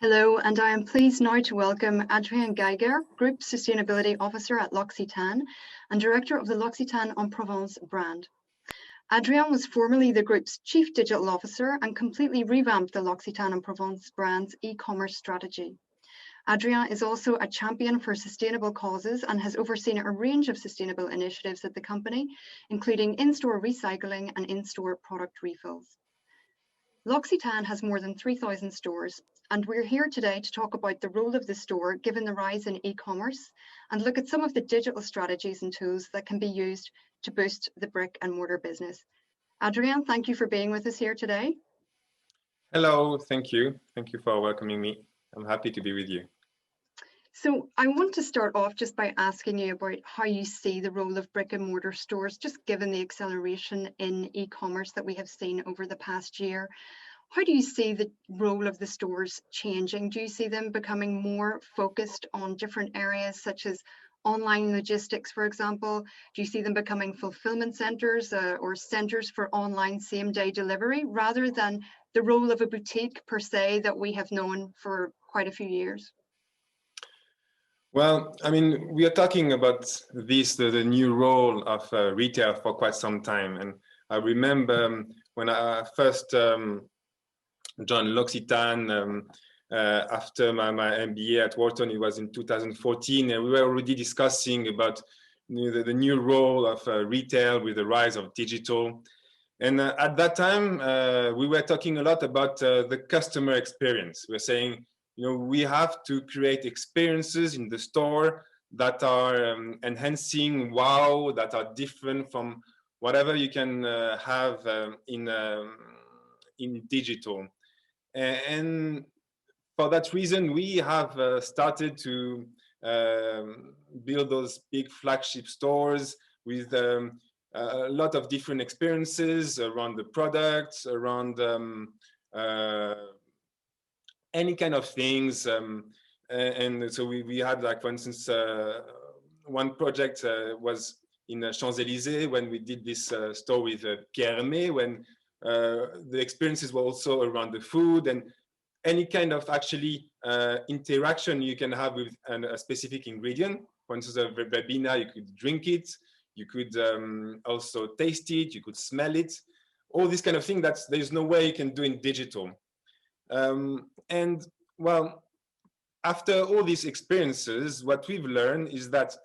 Hello, and I am pleased now to welcome Adrien Geiger, Group Sustainability Officer at L'Occitane and Director of the L'Occitane en Provence brand. Adrien was formerly the group's Chief Digital Officer and completely revamped the L'Occitane en Provence brand's e-commerce strategy. Adrien is also a champion for sustainable causes and has overseen a range of sustainable initiatives at the company, including in-store recycling and in-store product refills. L'Occitane has more than 3,000 stores, and we're here today to talk about the role of the store given the rise in e-commerce and look at some of the digital strategies and tools that can be used to boost the brick and mortar business. Adrien, thank you for being with us here today. Hello, thank you. Thank you for welcoming me. I'm happy to be with you. So I want to start off just by asking you about how you see the role of brick and mortar stores, just given the acceleration in e-commerce that we have seen over the past year. How do you see the role of the stores changing? Do you see them becoming more focused on different areas such as online logistics, for example? Do you see them becoming fulfillment centers or centers for online same-day delivery rather than the role of a boutique per se that we have known for quite a few years? Well, I mean, we are talking about this, the new role of retail for quite some time. And I remember when I first joined L'Occitane after my MBA at Wharton, it was in 2014, and we were already discussing about the new role of retail with the rise of digital. And at that time, we were talking a lot about the customer experience. We're saying, we have to create experiences in the store that are enhancing, wow, that are different from whatever you can have in digital. And for that reason, we have started to build those big flagship stores with a lot of different experiences around the products, around any kind of things. And so we had, like, for instance, one project was in Champs-Élysées when we did this store with Pierre Hermé, when the experiences were also around the food and any kind of actually interaction you can have with a specific ingredient. For instance, a verbena, you could drink it, you could also taste it, you could smell it, all this kind of thing that there's no way you can do in digital. And well, after all these experiences, what we've learned is that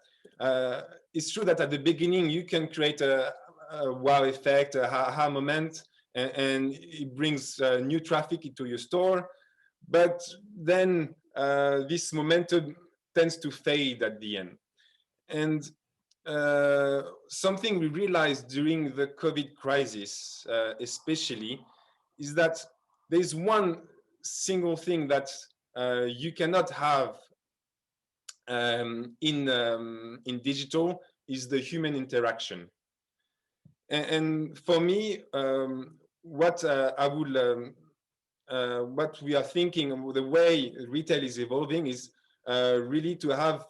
it's true that at the beginning you can create a wow effect, a aha moment, and it brings new traffic into your store. But then this momentum tends to fade at the end. And something we realized during the COVID crisis, especially, is that there's one single thing that you cannot have in digital is the human interaction. And for me, what we are thinking, the way retail is evolving, is really to have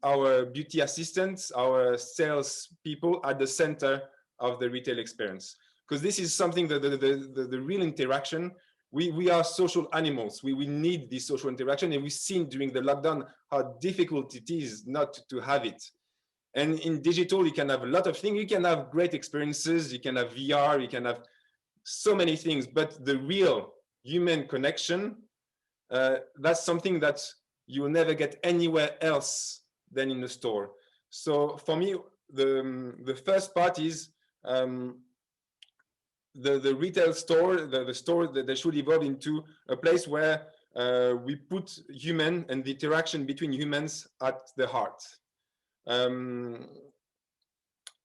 our beauty assistants, our sales people at the center of the retail experience. Because this is something that the real interaction, we are social animals. We need this social interaction, and we've seen during the lockdown how difficult it is not to have it. And in digital, you can have a lot of things. You can have great experiences. You can have VR. You can have so many things. But the real human connection, that's something that you will never get anywhere else than in the store. So for me, the first part is the retail store, the store that they should evolve into a place where we put human and the interaction between humans at the heart.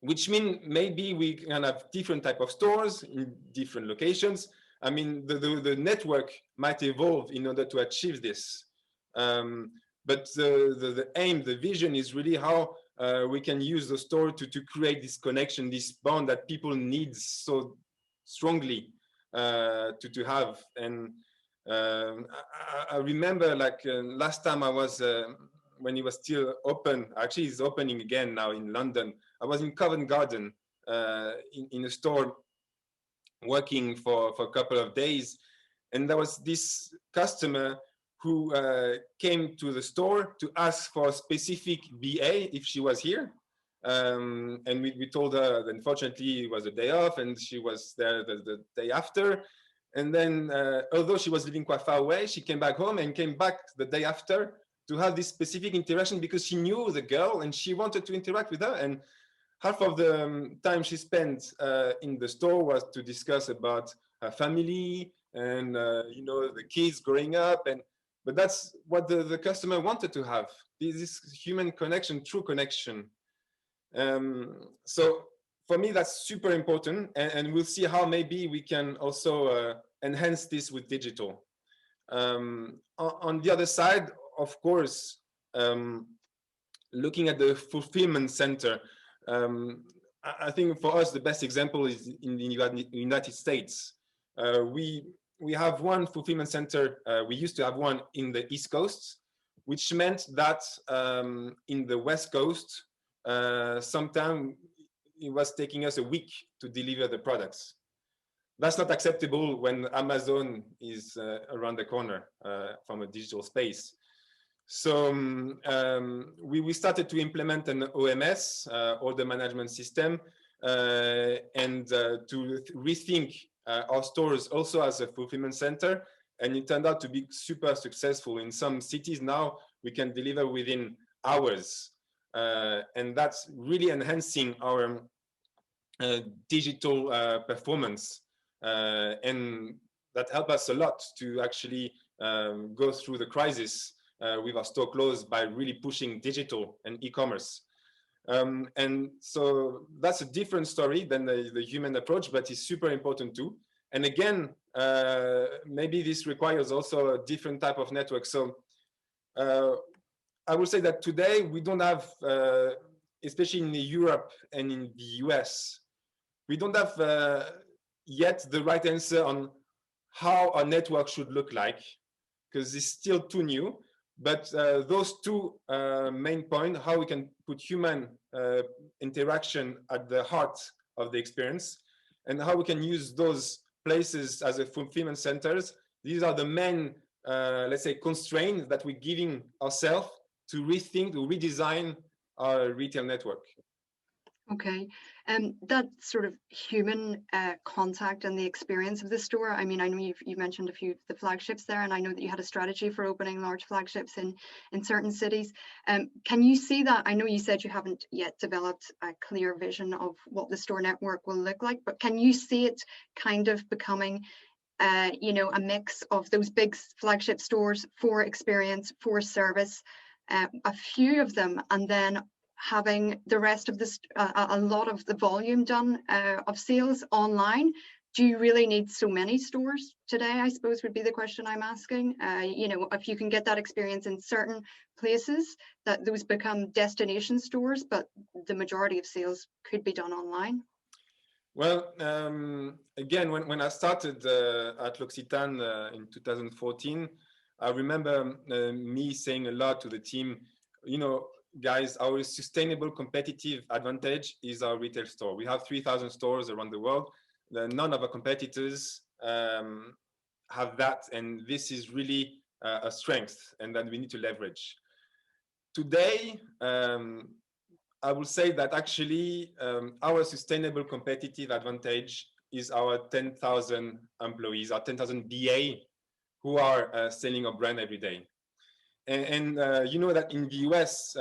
Which means maybe we can have different type of stores in different locations. I mean, the network might evolve in order to achieve this. But the aim, the vision is really how we can use the store to create this connection, this bond that people need so strongly to have. And I remember, like, last time I was, when it was still open, actually it's opening again now in London, I was in Covent Garden in a store working for a couple of days. And there was this customer who came to the store to ask for a specific BA if she was here. And we told her that unfortunately it was a day off and she was there the day after. And then, although she was living quite far away, she came back home and came back the day after to have this specific interaction because she knew the girl and she wanted to interact with her. And half of the time she spent in the store was to discuss about her family and you know, the kids growing up. But that's what the customer wanted to have, this human connection, true connection. So for me, that's super important. And we'll see how maybe we can also enhance this with digital. On the other side, of course, looking at the fulfillment center, I think for us, the best example is in the United States. We have one fulfillment center. We used to have one in the East Coast, which meant that in the West Coast, sometimes it was taking us a week to deliver the products. That's not acceptable when Amazon is around the corner from a digital space. So we started to implement an OMS, order management system, and to rethink our stores also as a fulfillment center. And it turned out to be super successful. In some cities now, we can deliver within hours. And that's really enhancing our digital performance. And that helped us a lot to actually go through the crisis with our store closed by really pushing digital and e-commerce. And so that's a different story than the human approach, but it's super important too. And again, maybe this requires also a different type of network. So I would say that today we don't have, especially in Europe and in the US, we don't have yet the right answer on how our network should look like, because it's still too new. But those two main points, how we can put human interaction at the heart of the experience and how we can use those places as a fulfillment centers, these are the main, let's say, constraints that we're giving ourselves to rethink, to redesign our retail network. Okay, that sort of human contact and the experience of the store. I mean, I know you've mentioned a few of the flagships there, and I know that you had a strategy for opening large flagships in certain cities. Can you see that? I know you said you haven't yet developed a clear vision of what the store network will look like, but can you see it kind of becoming you know, a mix of those big flagship stores for experience, for service, a few of them, and then having the rest of this, a lot of the volume done of sales online? Do you really need so many stores today, I suppose would be the question I'm asking. You know, if you can get that experience in certain places, that those become destination stores, but the majority of sales could be done online. Well, again, when I started at L'Occitane in 2014, I remember me saying a lot to the team, you know, guys, our sustainable competitive advantage is our retail store. We have 3,000 stores around the world. None of our competitors have that. And this is really a strength and that we need to leverage. Today, I will say that actually our sustainable competitive advantage is our 10,000 employees, our 10,000 BA who are selling our brand every day. And you know that in the US,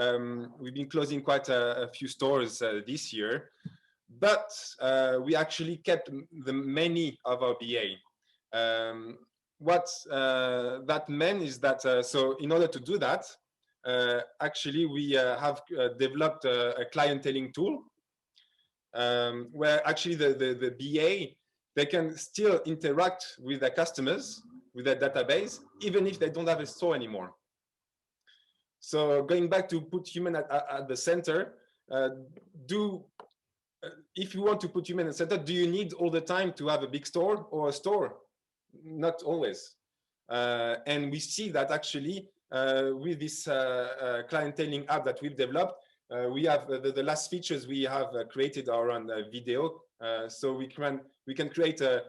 we've been closing quite a few stores this year, but we actually kept the many of our BA. What that meant is that, so in order to do that, actually we have developed a clienteling tool where actually the BA, they can still interact with their customers, with their database, even if they don't have a store anymore. So going back to put human at the center, if you want to put human at the center, do you need all the time to have a big store or a store? Not always. And we see that actually with this clienteling app that we've developed, we have the last features we have created are on video. So we can create a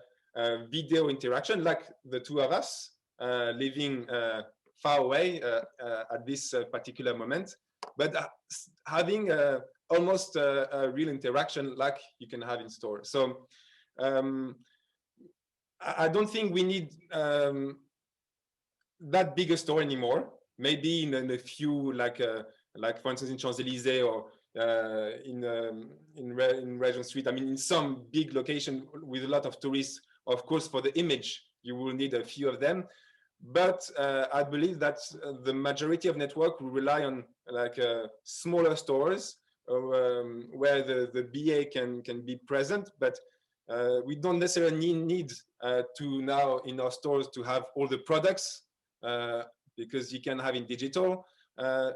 video interaction like the two of us living far away at this particular moment, but having almost a real interaction like you can have in store. So I don't think we need that big a store anymore. Maybe in a few, like for instance in Champs-Élysées or in Regent Street. I mean, in some big location with a lot of tourists, of course, for the image, you will need a few of them. But I believe that the majority of network will rely on like smaller stores where the BA can be present, but we don't necessarily need to now in our stores to have all the products because you can have in digital.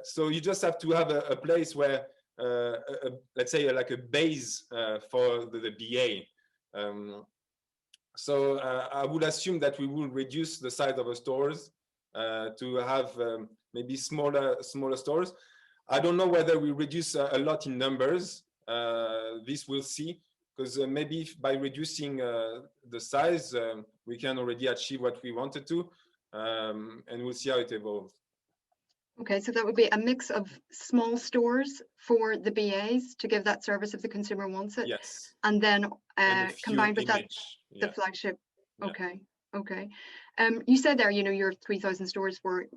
So you just have to have a place where, let's say, like a base for the BA. So I would assume that we will reduce the size of the stores to have maybe smaller stores. I don't know whether we reduce a lot in numbers. This we'll see, because maybe by reducing the size, we can already achieve what we wanted to, and we'll see how it evolves. Okay, so that would be a mix of small stores for the BAs to give that service if the consumer wants it. Yes. And then combined with that, the yeah. flagship. Yeah. Okay, okay. You said there, you know, your 3,000 stores were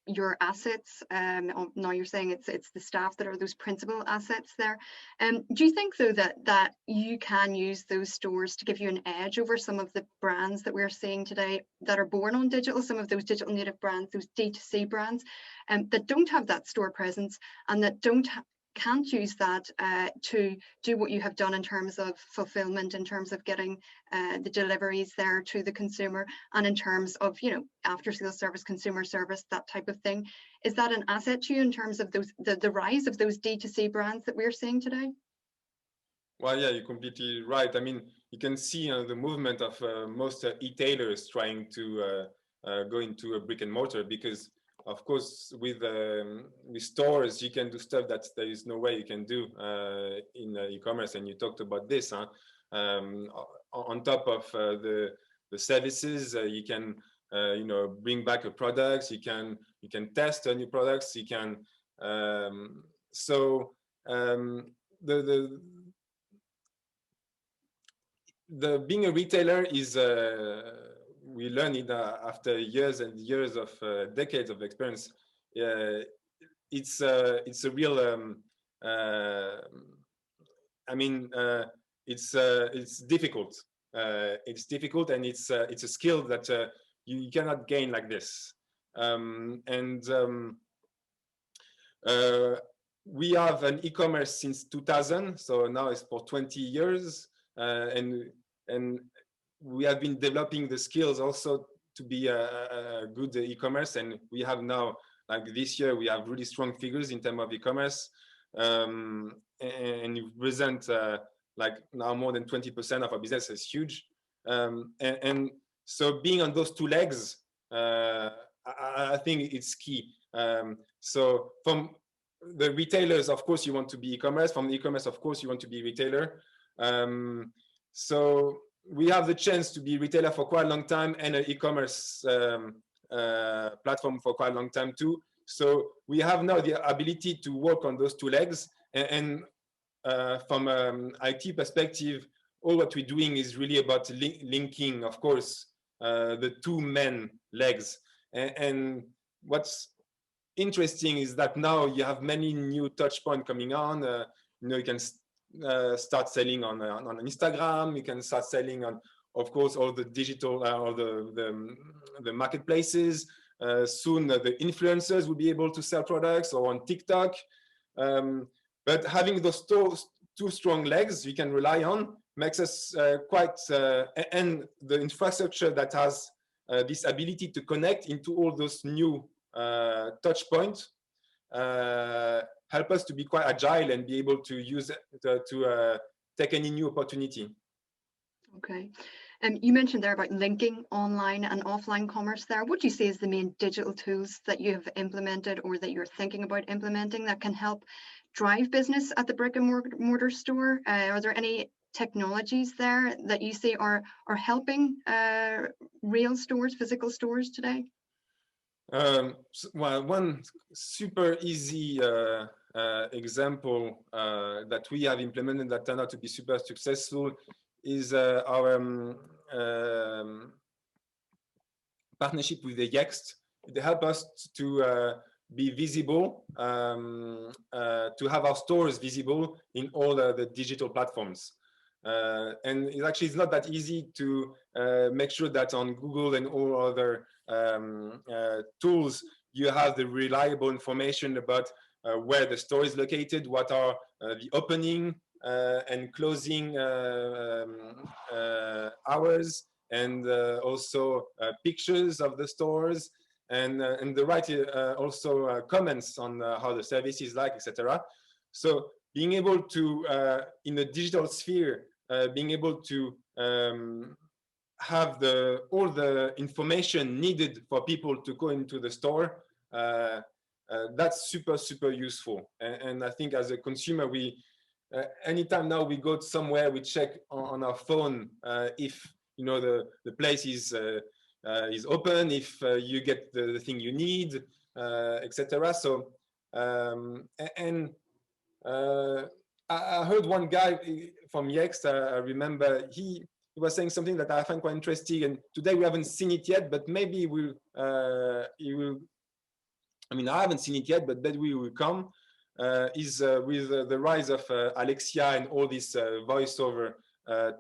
your assets. Now you're saying it's the staff that are those principal assets there. Do you think though that you can use those stores to give you an edge over some of the brands that we're seeing today that are born on digital, some of those digital native brands, those D2C brands, that don't have that store presence and that can't use that to do what you have done in terms of fulfillment, in terms of getting the deliveries there to the consumer, and in terms of, you know, after sales service, consumer service, that type of thing? Is that an asset to you in terms of those the rise of those D2C brands that we're seeing today? Well, yeah, you're completely right. I mean, you can see the movement of most e-tailers trying to go into a brick and mortar, because of course, with stores, you can do stuff that there is no way you can do in e-commerce. And you talked about this, huh? On top of the services, you can you know, bring back a product. You can test new products. You can the being a retailer is. We learn it after years and years of decades of experience. It's a real. I mean, it's difficult. It's difficult, and it's a skill that you cannot gain like this. We have an e-commerce since 2000, so now it's for 20 years, and we have been developing the skills also to be a good e-commerce, and we have now, like this year, we have really strong figures in terms of e-commerce, and you present like now more than 20% of our business is huge, and so being on those two legs, I think it's key. So from the retailers, of course, you want to be e-commerce. From the e-commerce, of course, you want to be retailer. So we have the chance to be retailer for quite a long time and an e-commerce platform for quite a long time too. So we have now the ability to work on those two legs. And from an IT perspective, all what we're doing is really about linking, of course, the two main legs. And what's interesting is that now you have many new touch points coming on. You know, you can start selling on Instagram. You can start selling on, of course, all the digital or the marketplaces. Soon the influencers will be able to sell products, or on TikTok. But having those two strong legs you can rely on makes us quite, and the infrastructure that has this ability to connect into all those new touch points help us to be quite agile and be able to use it to take any new opportunity. Okay. You mentioned there about linking online and offline commerce there. What do you see as the main digital tools that you have implemented or that you're thinking about implementing that can help drive business at the brick and mortar store? Are there any technologies there that you see are helping real stores, physical stores today? Well, one super easy example that we have implemented that turned out to be super successful is our partnership with the Yext. They help us to be visible, to have our stores visible in all the digital platforms. And it actually is not that easy to make sure that on Google and all other tools, you have the reliable information about where the store is located, what are the opening and closing hours, and also pictures of the stores, and the right also comments on how the service is like, etc. So being able to, in the digital sphere, being able to have all the information needed for people to go into the store, that's super useful. And I think as a consumer, we anytime now we go somewhere, we check on our phone if the place is open, if you get the thing you need, etc. So I heard one guy from Yext, I remember he was saying something that I find quite interesting, and today we haven't seen it yet, but maybe he will, I mean, I haven't seen it yet, but that will come, is with the rise of Alexia and all these voiceover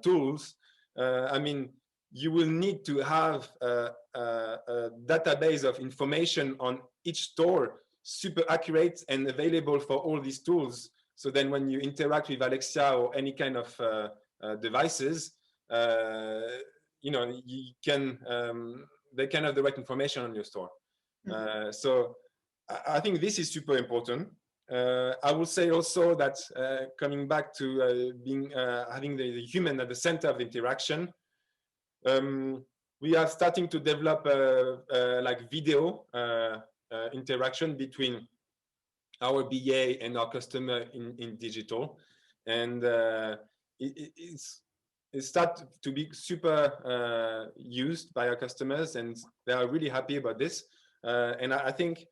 tools. I mean, you will need to have a database of information on each store, super accurate and available for all these tools. So then when you interact with Alexia or any kind of devices, you can, they can have the right information on your store. So I think this is super important. I will say also that coming back to having the human at the center of the interaction, we are starting to develop like video interaction between our BA and our customer in digital, and it starts to be super used by our customers, and they are really happy about this. And I think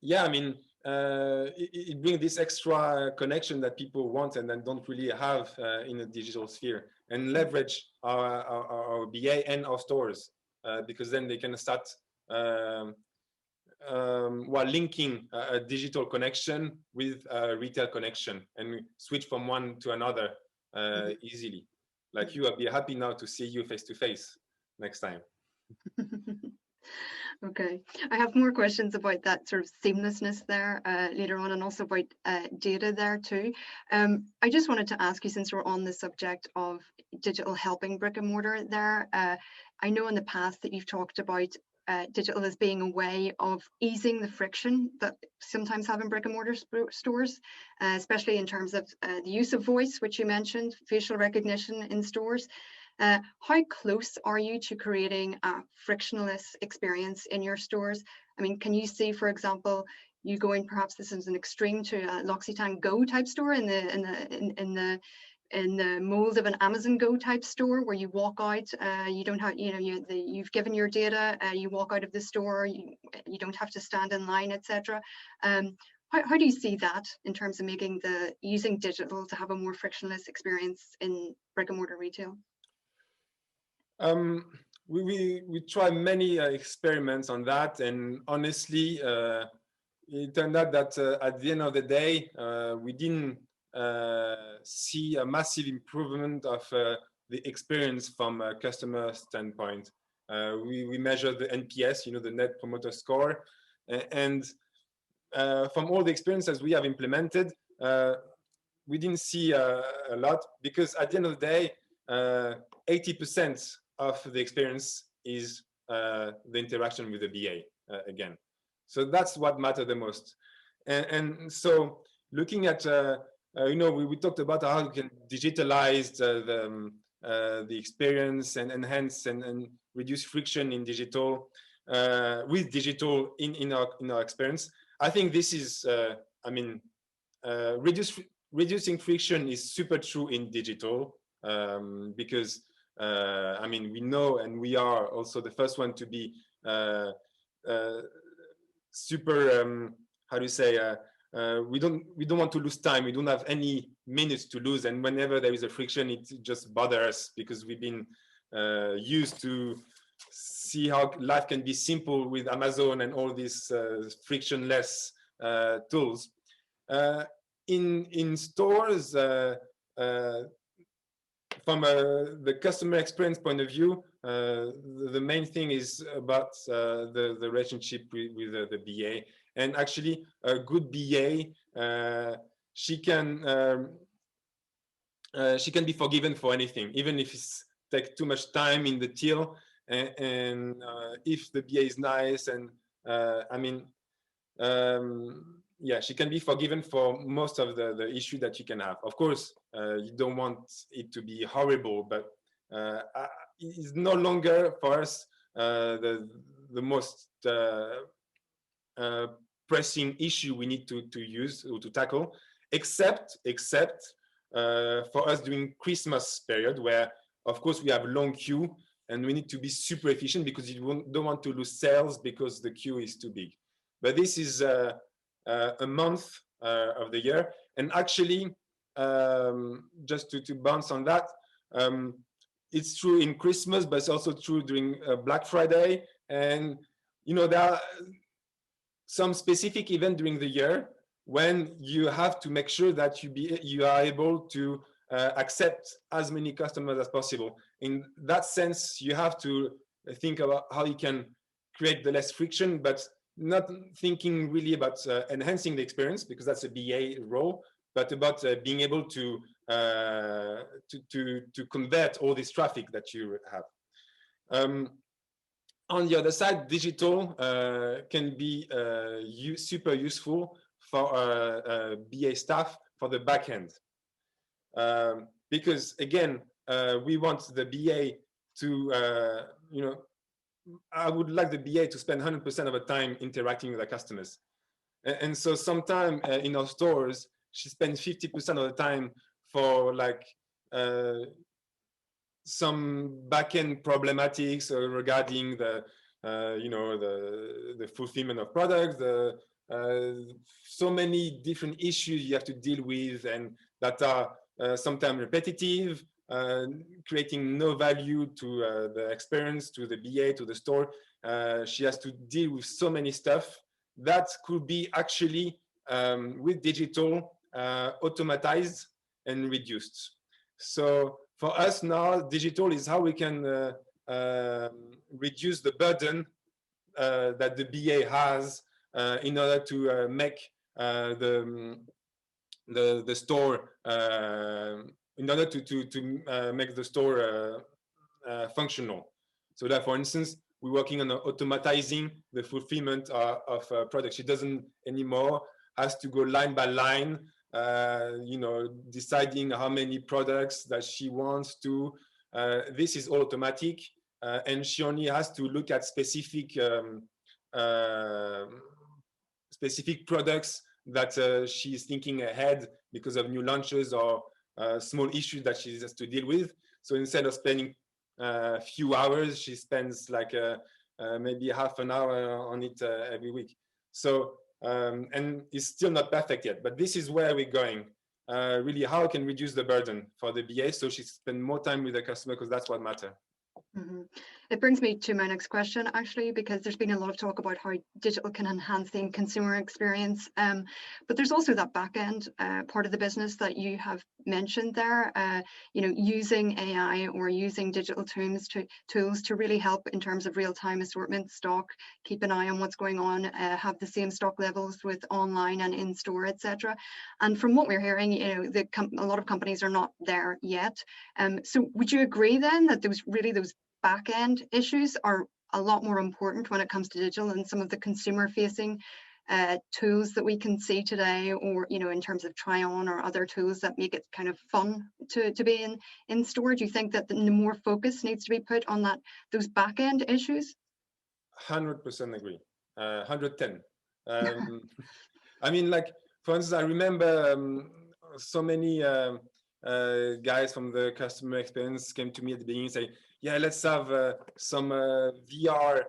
yeah, I mean, it brings this extra connection that people want and then don't really have in a digital sphere, and leverage our BA and our stores, because then they can start while linking a digital connection with a retail connection, and switch from one to another easily. Like you, I'll be happy now to see you face to face next time. Okay, I have more questions about that sort of seamlessness there later on, and also about data there too. I just wanted to ask you, since we're on the subject of digital helping brick and mortar there, I know in the past that you've talked about digital as being a way of easing the friction that sometimes have in brick and mortar stores, especially in terms of the use of voice, which you mentioned, facial recognition in stores. How close are you to creating a frictionless experience in your stores? I mean, can you see, for example, you going, perhaps this is an extreme, to a L'Occitane Go type store in the mold of an Amazon Go type store, where you walk out, you don't have, you've given your data, you walk out of the store, you don't have to stand in line, etc. How do you see that in terms of using digital to have a more frictionless experience in brick and mortar retail? We tried many experiments on that, and honestly, it turned out that at the end of the day, we didn't see a massive improvement of the experience from a customer standpoint. We measured the NPS, the Net Promoter Score, and from all the experiences we have implemented, we didn't see a lot, because at the end of the day, 80% of the experience is the interaction with the BA again. So that's what mattered the most. And so looking at, we talked about how we can digitalize the experience and enhance and reduce friction in digital, with digital in our experience. I think this is, reducing friction is super true in digital, because I mean, we know, and we are also the first one to be super, how do you say, we don't want to lose time. We don't have any minutes to lose, and whenever there is a friction, it just bothers us because we've been used to see how life can be simple with Amazon and all these frictionless tools. In stores, from the customer experience point of view, the main thing is about the relationship with the BA. And actually, a good BA, she can be forgiven for anything, even if it's take too much time in the till. And if the BA is nice, and I mean, yeah, she can be forgiven for most of the issue that you can have. Of course, you don't want it to be horrible, but it's no longer for us the most pressing issue we need to use or to tackle, except for us during Christmas period, where of course we have long queue and we need to be super efficient because you don't want to lose sales because the queue is too big. But this is a month of the year. And actually, just to bounce on that, it's true in Christmas, but it's also true during Black Friday. And, you know, there are some specific event during the year when you have to make sure that you are able to accept as many customers as possible. In that sense, you have to think about how you can create the less friction, but not thinking really about enhancing the experience, because that's a BA role, but about being able to convert all this traffic that you have. On the other side, digital can be super useful for BA staff for the back end. Because again, we want the BA to, you know, I would like the BA to spend 100% of the time interacting with the customers. And so sometimes in our stores, she spends 50% of the time for like some backend problematics regarding the, you know, the fulfillment of products, so many different issues you have to deal with, and that are sometimes repetitive, creating no value to the experience, to the BA, to the store. She has to deal with so many stuff that could be actually, with digital, automatized and reduced. So for us now, digital is how we can reduce the burden that the BA has in order to make the store, in order to make the store functional. So that, for instance, we're working on automatizing the fulfillment of products. She doesn't anymore has to go line by line, you know, deciding how many products that she wants to. This is all automatic, and she only has to look at specific products that she's thinking ahead because of new launches or small issues that she has to deal with. So instead of spending a few hours, she spends like maybe half an hour on it every week. So, and it's still not perfect yet, but this is where we're going. Really, how can we reduce the burden for the BA so she spend more time with the customer, because that's what matters. Mm-hmm. It brings me to my next question, actually, because there's been a lot of talk about how digital can enhance the consumer experience. But there's also that back end part of the business that you have mentioned there, you know, using AI or using digital tools to really help in terms of real-time assortment, stock, keep an eye on what's going on, have the same stock levels with online and in-store, etc. And from what we're hearing, you know, a lot of companies are not there yet. So would you agree then that those back-end issues are a lot more important when it comes to digital than some of the consumer-facing tools that we can see today, or, you know, in terms of try-on or other tools that make it kind of fun to be in store? Do you think that the more focus needs to be put on those back-end issues? 100% agree. 110. I mean, like, for instance, I remember so many guys from the customer experience came to me at the beginning and say, yeah, let's have some VR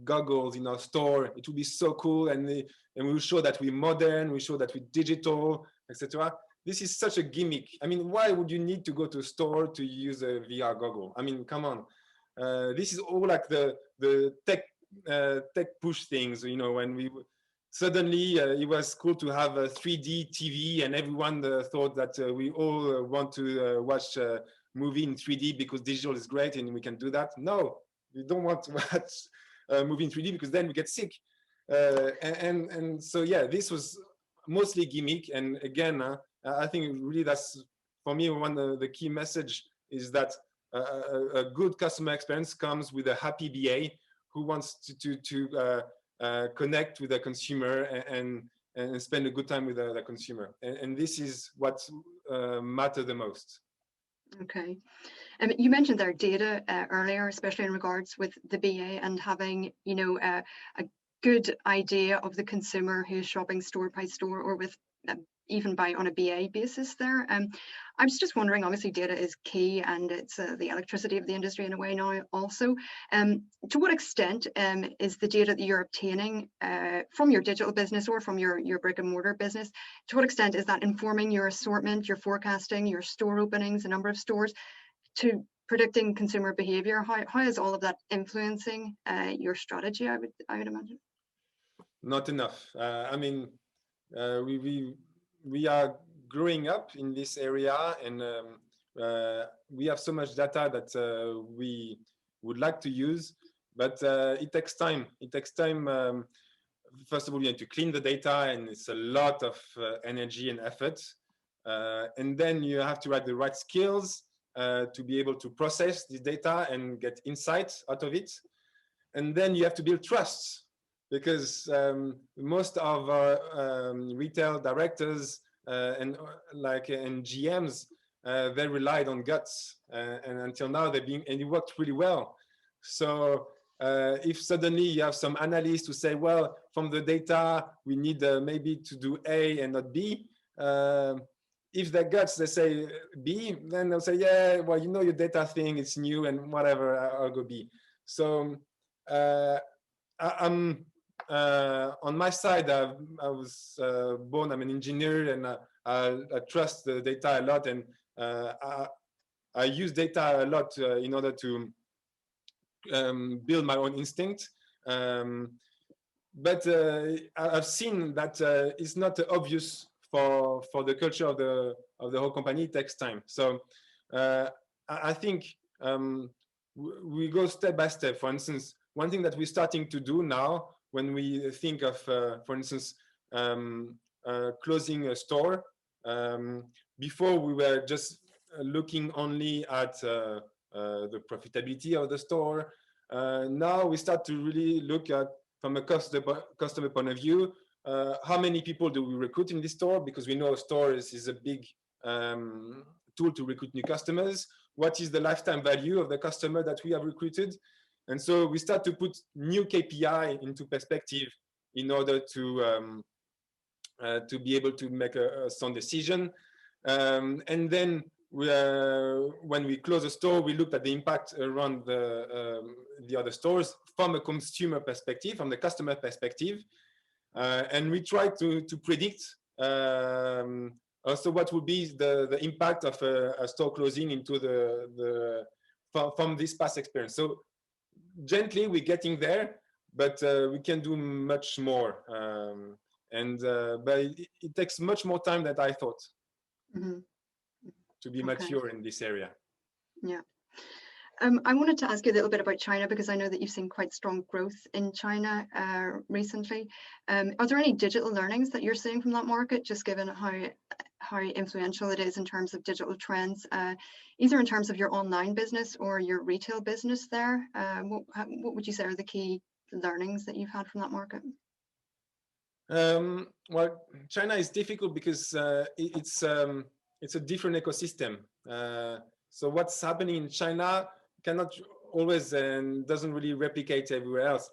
goggles in our store. It will be so cool, and we will show that we're modern, we show that we're digital, etc. This is such a gimmick. I mean, why would you need to go to a store to use a VR goggle? I mean, come on. This is all like the tech push things, you know, when we suddenly it was cool to have a 3D TV, and everyone thought that we all want to watch a movie in 3D because digital is great and we can do that. No, we don't want to watch a movie in 3D because then we get sick. And so, yeah, this was mostly gimmick. And again, I think really that's, for me, one of the key message is that a good customer experience comes with a happy BA who wants to connect with the consumer and spend a good time with the consumer. And this is what matters the most. Okay. You mentioned their data earlier, especially in regards with the BA and having, you know, a good idea of the consumer who's shopping store by store or with even by on a BA basis there. I was just wondering, obviously data is key and it's the electricity of the industry in a way now also. To what extent is the data that you're obtaining from your digital business or from your brick and mortar business, to what extent is that informing your assortment, your forecasting, your store openings, the number of stores, to predicting consumer behavior? How is all of that influencing your strategy, I would imagine? Not enough. I mean, we are growing up in this area, and we have so much data that we would like to use, but it takes time. It takes time. First of all, you need to clean the data, and it's a lot of energy and effort. And then you have to have the right skills to be able to process this data and get insights out of it. And then you have to build trust, because most of our retail directors and GMs, they relied on guts, and until now and it worked really well. So if suddenly you have some analysts who say, well, from the data we need maybe to do A and not B, if their guts they say B, then they'll say, yeah, well, you know, your data thing, it's new and whatever, I'll go B. So I'm on my side, I was born, I'm an engineer, and I trust the data a lot, and I use data a lot in order to build my own instinct. But I've seen that it's not obvious for the culture of the whole company. It takes time. So I think we go step by step. For instance, one thing that we're starting to do now, when we think of, for instance, closing a store, before we were just looking only at the profitability of the store. Now we start to really look at, from a customer point of view, how many people do we recruit in this store? Because we know stores is a big tool to recruit new customers. What is the lifetime value of the customer that we have recruited? And so we start to put new KPI into perspective in order to be able to make a sound decision. And then when we close a store, we looked at the impact around the other stores from a consumer perspective, from the customer perspective. And we try to predict also what would be the impact of a store closing into from this past experience. So gently we're getting there, but we can do much more. But it takes much more time than I thought. Mm-hmm. To be mature in this area. Yeah. I wanted to ask you a little bit about China, because I know that you've seen quite strong growth in China recently. Are there any digital learnings that you're seeing from that market, just given how influential it is in terms of digital trends, either in terms of your online business or your retail business there? What would you say are the key learnings that you've had from that market? Well, China is difficult because it's a different ecosystem. So what's happening in China cannot always and doesn't really replicate everywhere else.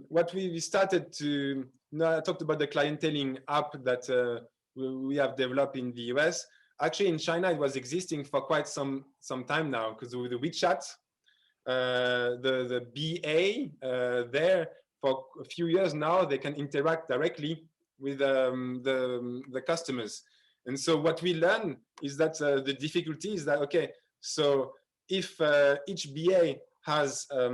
What we started to, I talked about the clienteling app that we have developed in the US. Actually, in China, it was existing for quite some time now, because with the WeChat, the BA there for a few years now, they can interact directly with the customers. And so what we learn is that the difficulty is that, okay, so if each BA has a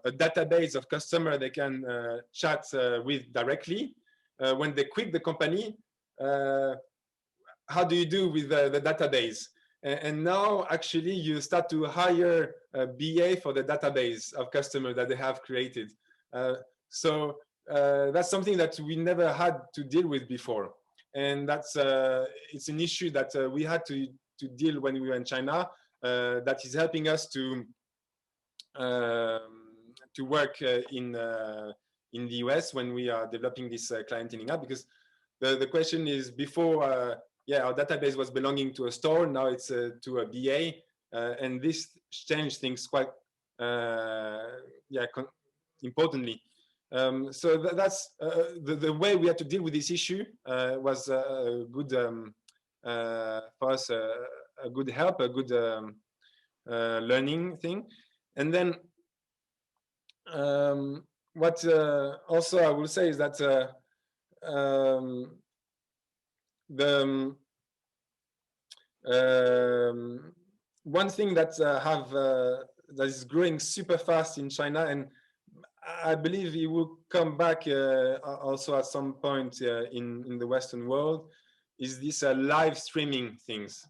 database of customer they can chat with directly, when they quit the company, how do you do with the database? And now actually you start to hire a BA for the database of customers that they have created. So that's something that we never had to deal with before. And that's it's an issue that we had to deal when we were in China, that is helping us to work in the US when we are developing this clienteling app, because the question is, before yeah, our database was belonging to a store, now it's to a BA, and this changed things quite yeah, importantly. So that's the way we had to deal with this issue. Was a good for us, a good help, a good learning thing. And then what also I will say is that one thing that that is growing super fast in China, and I believe it will come back also at some point in the Western world, is this live streaming things.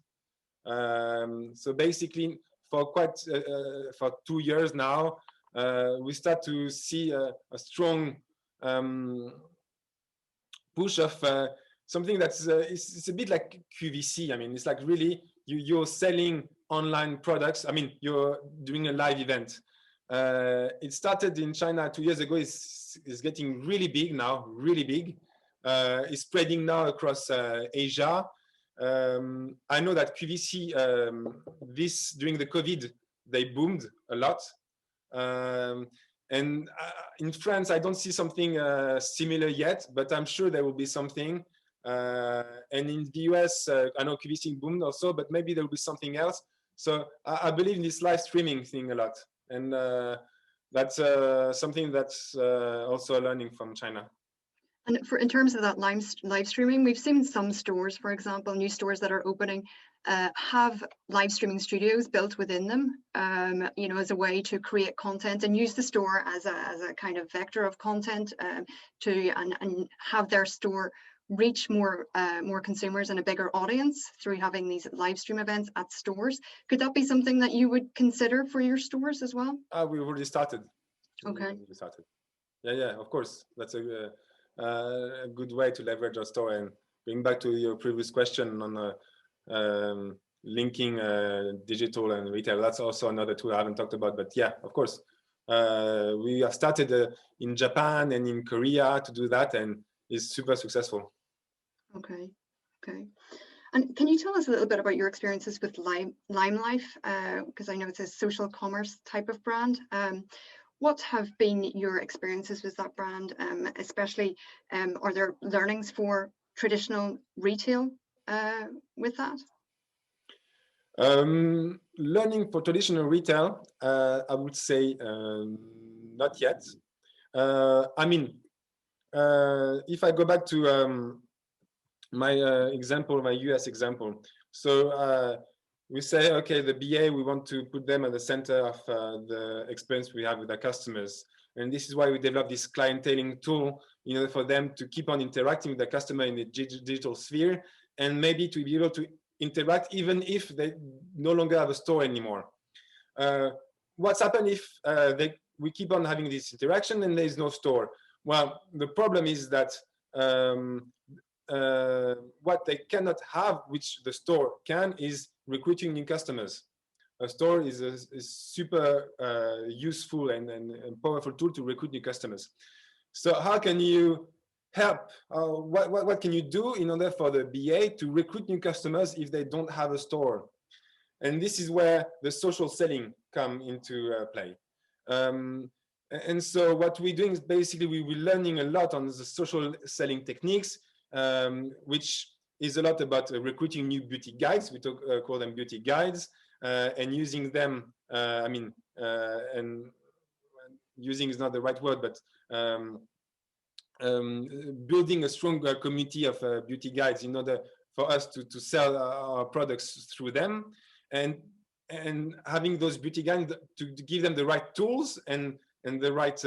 So basically, for 2 years now, we start to see a strong push of something that's it's a bit like QVC. I mean, it's like really you're selling online products. I mean, you're doing a live event. It started in China 2 years ago. It's getting really big now, really big. It's spreading now across Asia. I know that QVC, during the COVID, they boomed a lot. And in France, I don't see something similar yet, but I'm sure there will be something. And in the US, I know QVC boomed also, but maybe there will be something else. So I believe in this live streaming thing a lot. And that's something that's also learning from China. And in terms of that live streaming, we've seen some stores, for example, new stores that are opening, have live streaming studios built within them, you know, as a way to create content and use the store as a kind of vector of content, and have their store reach more consumers and a bigger audience through having these live stream events at stores. Could that be something that you would consider for your stores as well? We already started. Okay. We started. Yeah, of course. That's a good way to leverage our store. And bring back to your previous question on linking digital and retail. That's also another tool I haven't talked about. But yeah, of course. We have started in Japan and in Korea to do that, and it's super successful. Okay. And can you tell us a little bit about your experiences with LimeLife? Because I know it's a social commerce type of brand. What have been your experiences with that brand, especially are there learnings for traditional retail with that? Learning for traditional retail, I would say not yet. I mean, if I go back to my example, my US example. So we say, okay, the BA, we want to put them at the center of the experience we have with our customers. And this is why we developed this clienteling tool in order for them to keep on interacting with the customer in the digital sphere, and maybe to be able to interact even if they no longer have a store anymore. What's happened if we keep on having this interaction and there is no store? Well, the problem is that what they cannot have, which the store can, is recruiting new customers. A store is a super useful and powerful tool to recruit new customers. So how can you help? What can you do in order for the BA to recruit new customers if they don't have a store? And this is where the social selling come into play. And so what we're doing is basically we're learning a lot on the social selling techniques, which is a lot about recruiting new beauty guides. We call them beauty guides, and using them. And using is not the right word, but building a strong community of beauty guides in order for us to sell our products through them, and having those beauty guides to give them the right tools and the right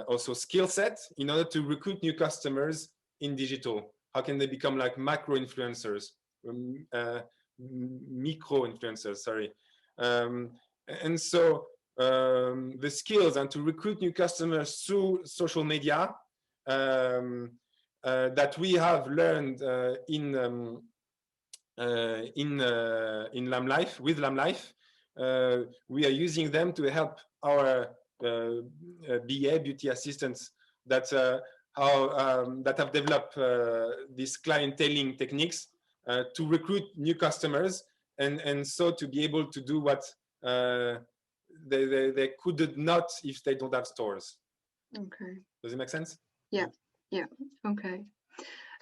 also skill set in order to recruit new customers in digital. How can they become like macro influencers, micro influencers, sorry. And so the skills and to recruit new customers through social media that we have learned in LamLife, with LamLife. We are using them to help our BA, beauty assistants, that have developed these clienteling techniques to recruit new customers, and so to be able to do what they could not if they don't have stores. Okay. Does it make sense? Yeah. Okay.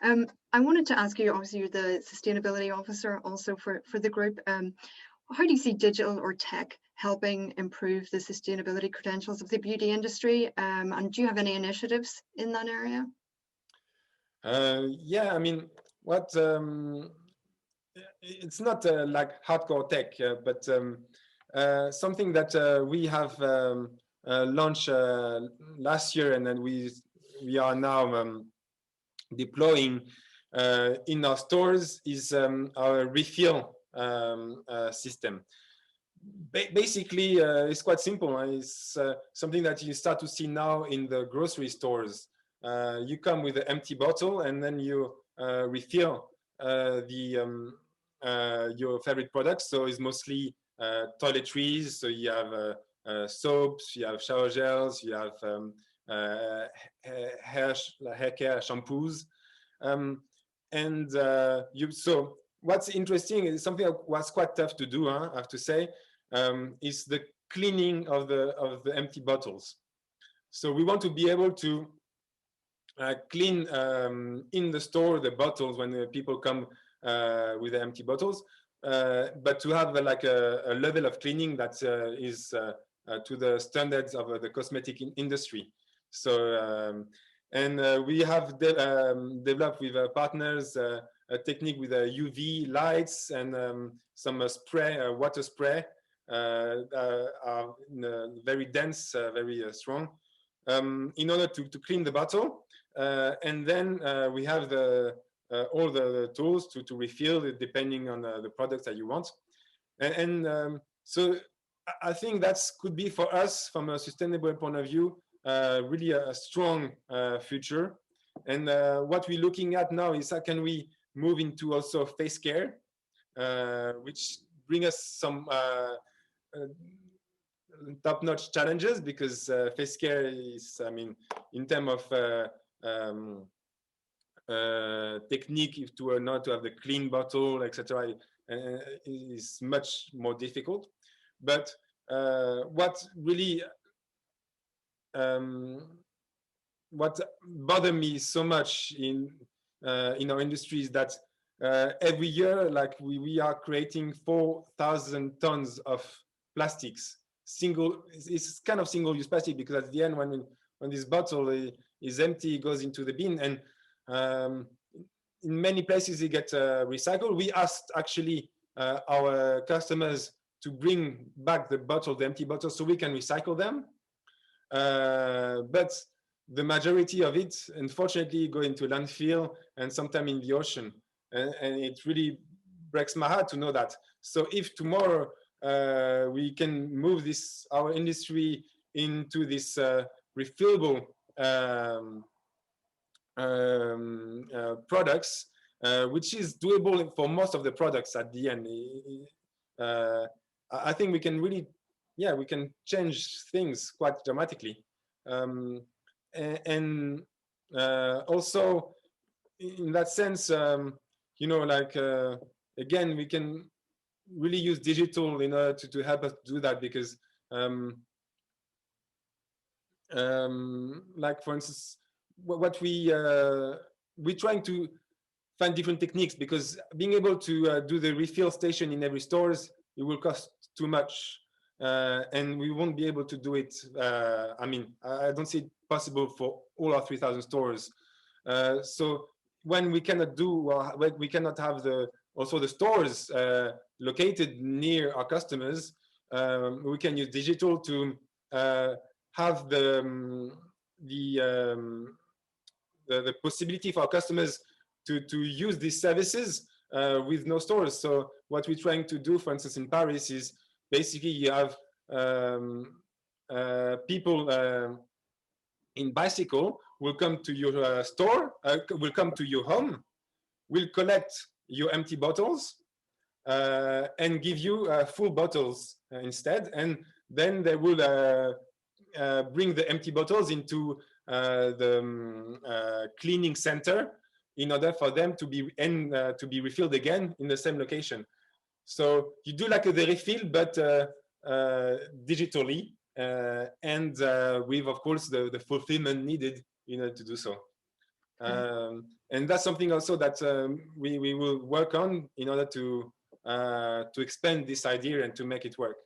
I wanted to ask you, obviously you're the sustainability officer also for the group. How do you see digital or tech helping improve the sustainability credentials of the beauty industry? And do you have any initiatives in that area? Yeah, I mean, it's not like hardcore tech, but something that we have launched last year, and then we are now deploying in our stores, is our refill system. Basically, it's quite simple. It's something that you start to see now in the grocery stores. You come with an empty bottle, and then you refill your favorite products. So it's mostly toiletries. So you have soaps, you have shower gels, you have hair care shampoos, so what's interesting is something that was quite tough to do, I have to say, is the cleaning of the empty bottles. So we want to be able to clean in the store the bottles when people come with the empty bottles, but to have like a level of cleaning that is to the standards of the cosmetic industry. So we have developed with partners a technique with UV lights and some spray, water spray, are very dense, very strong, in order to clean the bottle. And then we have all the tools to refill it depending on the products that you want. So I think that could be for us, from a sustainable point of view, really a strong future. And what we're looking at now is how can we move into also face care, which bring us some top-notch challenges, because face care is, I mean, in terms of technique to not to have the clean bottle, etc., is much more difficult. But what really what bothered me so much in our industry is that every year, like we are creating 4,000 tons of plastics. It's kind of single-use plastic, because at the end, when this bottle is empty, it goes into the bin, and in many places it gets recycled. We asked actually our customers to bring back the empty bottle, so we can recycle them. But the majority of it, unfortunately, go into landfill and sometimes in the ocean. And it really breaks my heart to know that. So if tomorrow we can move our industry into this refillable products, which is doable for most of the products at the end, I think we can really, we can change things quite dramatically. Also, in that sense, again, we can really use digital in order to help us do that, because like, for instance, what we're trying to find different techniques, because being able to do the refill station in every stores, it will cost too much, and we won't be able to do it. I mean, I don't see it possible for all our 3,000 stores. So when we cannot do, well, we cannot have also the stores located near our customers, we can use digital to have the possibility for our customers to use these services with no stores. So what we're trying to do, for instance, in Paris, is basically you have people in bicycle will come to your store, will come to your home, will collect your empty bottles and give you full bottles instead. And then they will bring the empty bottles into the cleaning center in order for them to be refilled again in the same location. So you do like the refill, but digitally, and with, of course, the fulfillment needed in order to do so. And that's something also that we will work on in order to expand this idea and to make it work.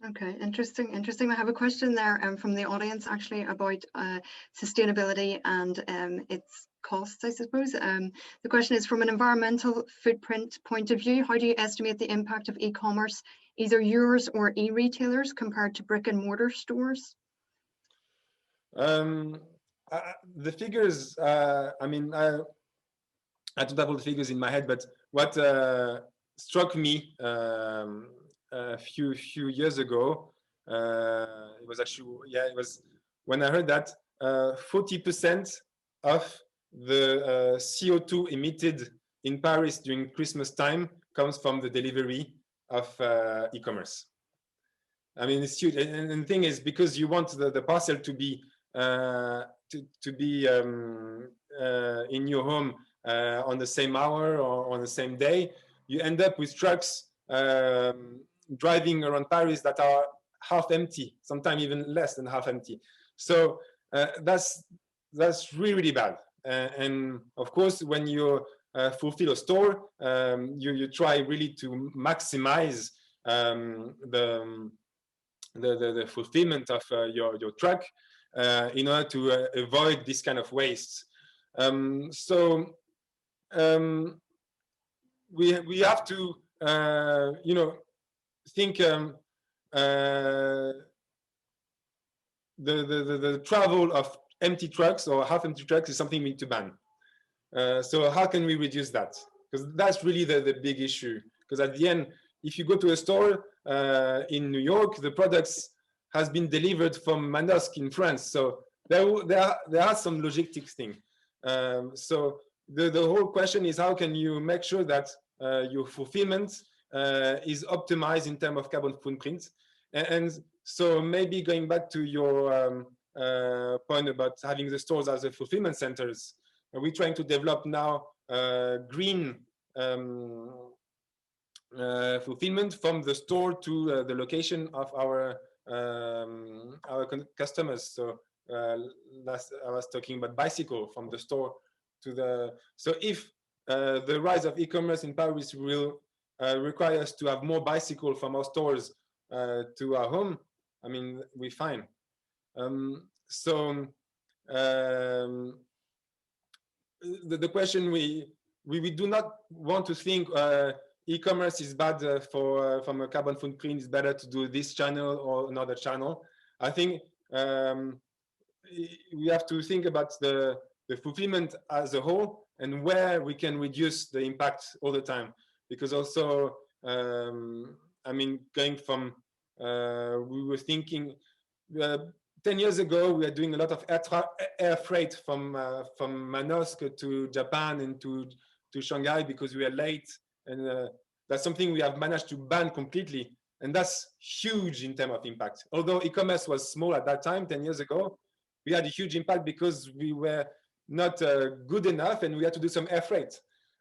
Okay, interesting. I have a question there from the audience actually about sustainability and its costs, I suppose. The question is, from an environmental footprint point of view, how do you estimate the impact of e-commerce, either yours or e-retailers, compared to brick and mortar stores? The figures, I mean, I don't have all the figures in my head, but what struck me a few years ago, it was actually, it was when I heard that 40% of the CO2 emitted in Paris during Christmas time comes from the delivery of e-commerce. I mean, it's huge. And the thing is, because you want the parcel to be in your home on the same hour or on the same day, you end up with trucks driving around Paris that are half empty, sometimes even less than half empty. So that's really, really bad. And of course, when you fulfill a store, you try really to maximize the fulfillment of your truck in order to avoid this kind of waste. We have to think the travel of empty trucks or half empty trucks is something we need to ban. So how can we reduce that? Because that's really the big issue. Because at the end, if you go to a store in New York, the products has been delivered from Manosque in France. So there are some logistics thing. So the whole question is, how can you make sure that your fulfillment is optimized in terms of carbon footprint? And so maybe going back to your point about having the stores as a fulfillment centers, we're trying to develop now green fulfillment from the store to the location of our customers. So last I was talking about bicycle from the store to the. So if the rise of e-commerce in Paris will require us to have more bicycle from our stores to our home, I mean, we're fine. The question we do not want to think e-commerce is bad from a carbon footprint. It's better to do this channel or another channel. I think we have to think about the fulfillment as a whole and where we can reduce the impact all the time. Because also, I mean, going from we were thinking 10 years ago, we were doing a lot of air freight from Manosque to Japan and to Shanghai because we were late. And that's something we have managed to ban completely. And that's huge in terms of impact. Although e-commerce was small at that time, 10 years ago, we had a huge impact because we were not good enough and we had to do some air freight.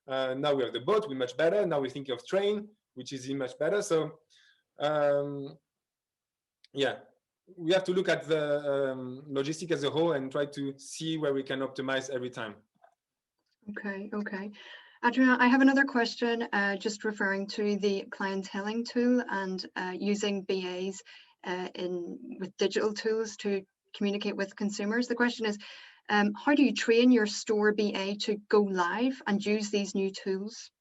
Now we have the boat, we're much better. Now we think of train, which is much better. So yeah, we have to look at the logistic as a whole and try to see where we can optimize every time. Okay, okay. Adrien, I have another question, just referring to the clienteling tool and using BAs with digital tools to communicate with consumers. The question is, how do you train your store BA to go live and use these new tools?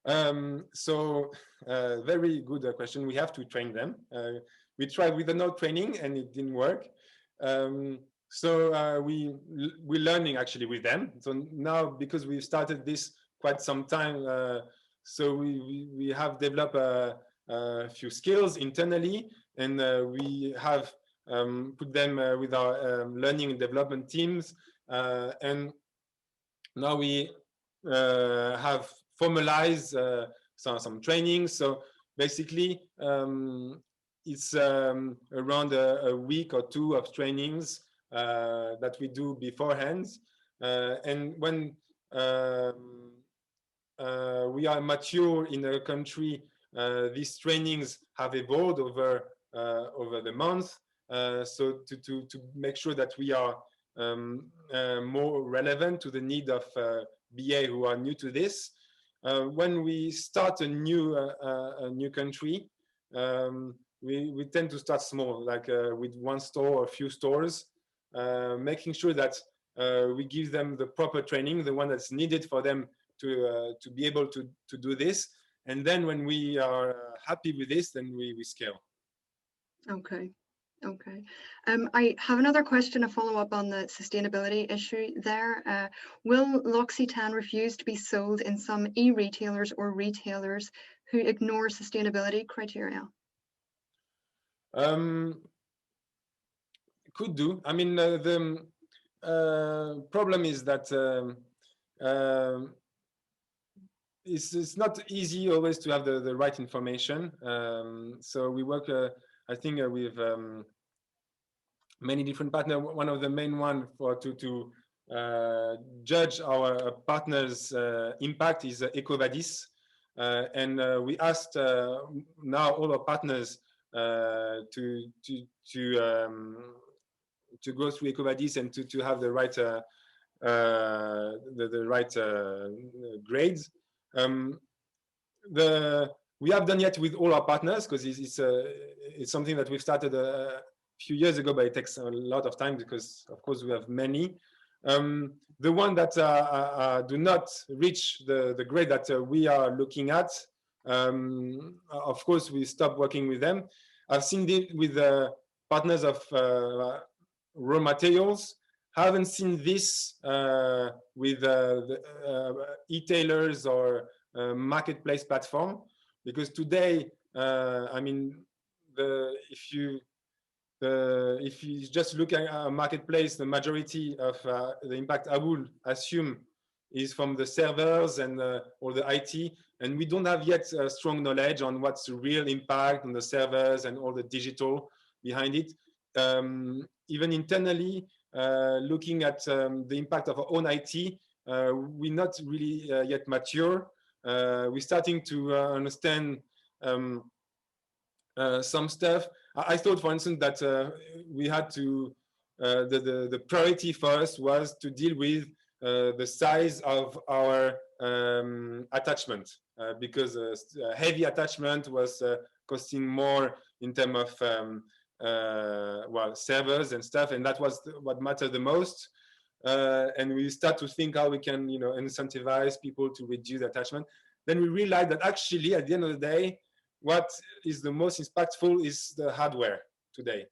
Very good question. We have to train them. We tried with the no training and it didn't work. We're learning actually with them. So now, because we've started this quite some time, so we have developed a few skills internally, and we have put them with our learning and development teams, and now we have formalized some training. So basically, it's around a week or two of trainings that we do beforehand. And when we are mature in a country, these trainings have evolved over the month. So to make sure that we are more relevant to the need of BA who are new to this. When we start a new country, we tend to start small, like with one store or a few stores, making sure that we give them the proper training, the one that's needed for them to be able to do this. And then when we are happy with this, then we scale. Okay. Okay. I have another question, a follow-up on the sustainability issue there. Will L'Occitane refuse to be sold in some e-retailers or retailers who ignore sustainability criteria? Could do. I mean, the problem is that it's not easy always to have the right information. So we work, I think, with many different partners. One of the main one to judge our partners' impact is EcoVadis, and we asked now all our partners to go through EcoVadis and to have the right grades. We have done yet with all our partners, because it's something that we've started a few years ago, but it takes a lot of time because, of course, we have many. The one that do not reach the grade that we are looking at, of course, we stop working with them. I've seen it with partners of raw materials. Haven't seen this with e-tailers or marketplace platform, because today, I mean, if you just look at a marketplace, the majority of the impact I would assume is from the servers and or the IT, and we don't have yet strong knowledge on what's the real impact on the servers and all the digital behind it. Even internally, looking at the impact of our own IT, we're not really yet mature. We're starting to understand some stuff. I thought, for instance, that we had to, the priority for us was to deal with the size of our attachment, because heavy attachment was costing more in terms of servers and stuff, and that was what mattered the most. And we start to think how we can, incentivize people to reduce attachment. Then we realized that actually, at the end of the day, what is the most impactful is the hardware today.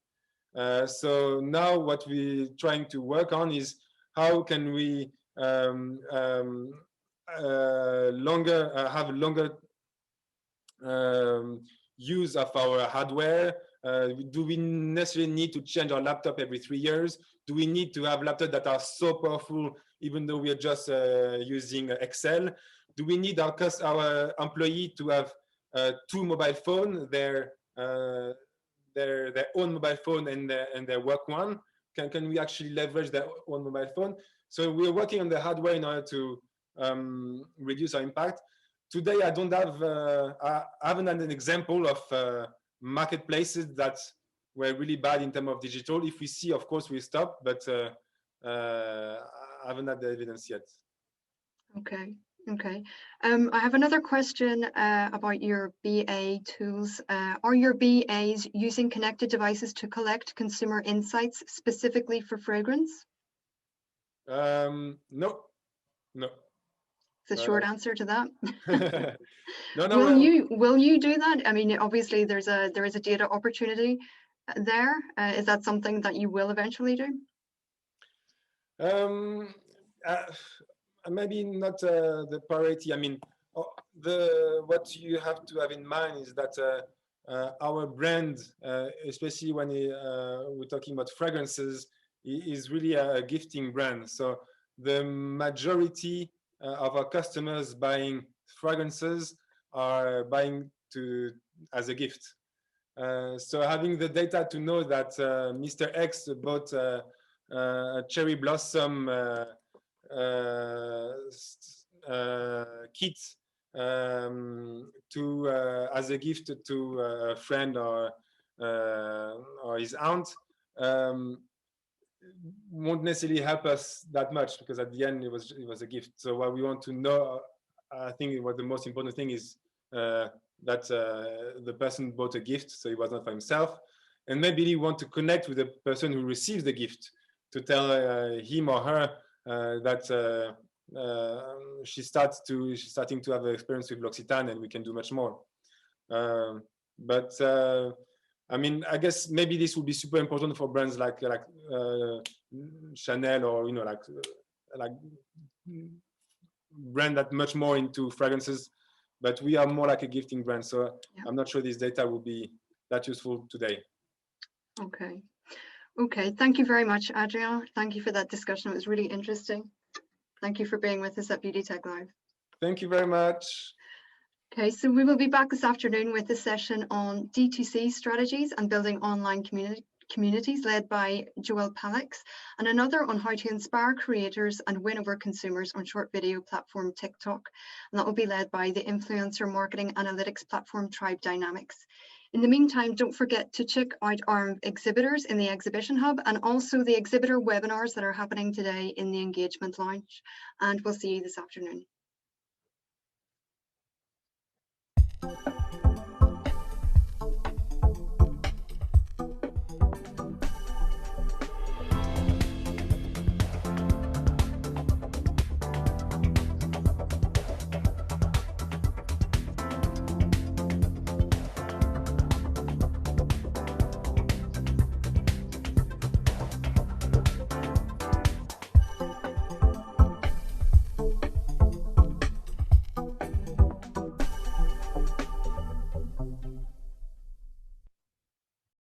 So now what we're trying to work on is how can we have longer use of our hardware. Do we necessarily need to change our laptop every 3 years? Do we need to have laptops that are so powerful even though we are just using Excel? Do we need our employee to have 2 mobile phones, their own mobile phone and their work one? Can we actually leverage their own mobile phone? So we're working on the hardware in order to reduce our impact. Today, I haven't had an example of marketplaces that were really bad in terms of digital. If we see, of course, we stop, but I haven't had the evidence yet. Okay. Okay. I have another question about your BA tools. Are your BAs using connected devices to collect consumer insights specifically for fragrance? No, no. It's a short answer to that. No, no. Will you do that? I mean, obviously there is a data opportunity there. Is that something that you will eventually do? Maybe not the priority. I mean, what you have to have in mind is that our brand, especially when we're talking about fragrances, is really a gifting brand. So the majority of our customers buying fragrances are buying as a gift. So having the data to know that Mr. X bought a cherry blossom kit as a gift to a friend or his aunt won't necessarily help us that much, because at the end it was a gift. So what we want to know, I think what the most important thing is that the person bought a gift, so it was not for himself, and maybe he want to connect with the person who receives the gift to tell him or her that she's starting to have an experience with L'Occitane, and we can do much more. I mean, I guess maybe this would be super important for brands like Chanel, or like brand that much more into fragrances. But we are more like a gifting brand, so yeah. I'm not sure this data will be that useful today. Okay. Okay, thank you very much, Adrien. Thank you for that discussion. It was really interesting. Thank you for being with us at Beauty Tech Live. Thank you very much. Okay, so we will be back this afternoon with a session on D2C strategies and building online communities led by Joel Palix, and another on how to inspire creators and win over consumers on short video platform TikTok. And that will be led by the influencer marketing analytics platform Tribe Dynamics. In the meantime, don't forget to check out our exhibitors in the exhibition hub, and also the exhibitor webinars that are happening today in the engagement lounge. And we'll see you this afternoon.